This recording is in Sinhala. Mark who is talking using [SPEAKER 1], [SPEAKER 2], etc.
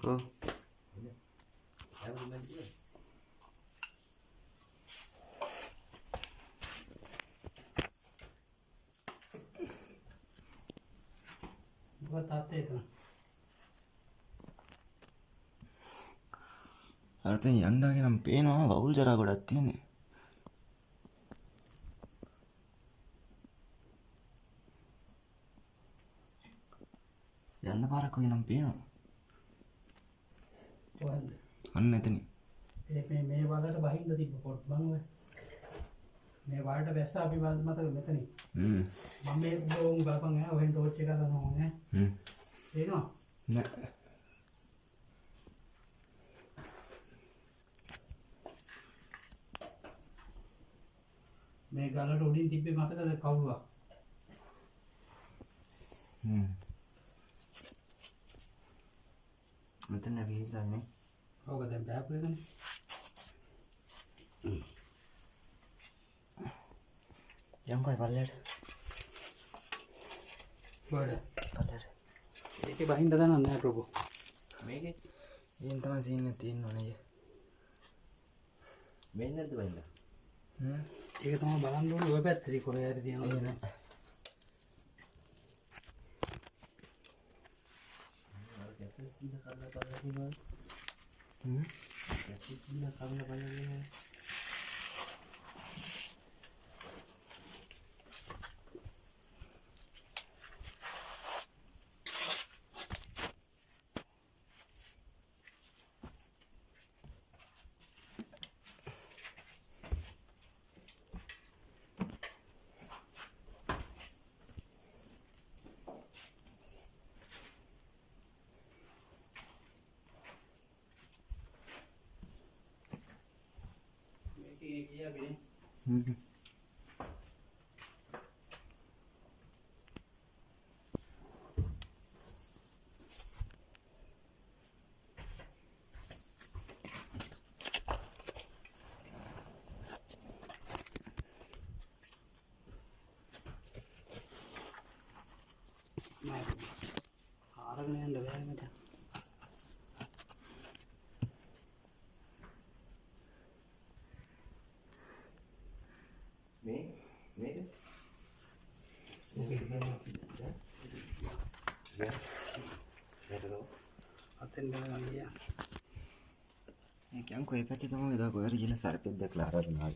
[SPEAKER 1] ඔව්.
[SPEAKER 2] මොකක්ද තාත්තේ එතන?
[SPEAKER 1] අරට යන්නාගේ නම් පේනවා වවුල් ජරා ගොඩක් තියෙන්නේ. යන්න පාරක් වගේ නම් පේනවා.
[SPEAKER 2] කොහෙන්ද?
[SPEAKER 1] අන්න එතනින්.
[SPEAKER 2] මේ වලට බහින්න තිබ්බ පොත් බං ඔය. මේ වලට බැස්සා අපි මතක මෙතනින්. මම මේ උඹ බලපන් ඈ ඔහෙන් ටෝච් එක ගන්නවා ඈ. තේරෙනවද?
[SPEAKER 1] නෑ.
[SPEAKER 2] මේ ගලට උඩින් තිබ්බේ මතකද කවුරුවා?
[SPEAKER 1] මෙතන ඇවිල්ලානේ.
[SPEAKER 2] ඕක දැන් බෑපු එකනේ.
[SPEAKER 1] යම්කෝ පල්ලෙට.
[SPEAKER 2] පල්ලෙට.
[SPEAKER 1] පල්ලෙට.
[SPEAKER 2] ඒකේ බහින්න ගන්න නෑ ප්‍රොබෝ.
[SPEAKER 1] මේකේ ඊන් තමයි සීන් එක තියෙන්නේ. මෙන්න නැද්ද බයින්න?
[SPEAKER 2] ඒක තමයි බලන්න ඕනේ ඔය පැත්තේ කොහේ හරි තියෙනවා නේද? Iya gini. Haragnya yang dah macam.
[SPEAKER 1] Yang kau hebat itu mau kita kau hari jelas sarpet deklarasi nol.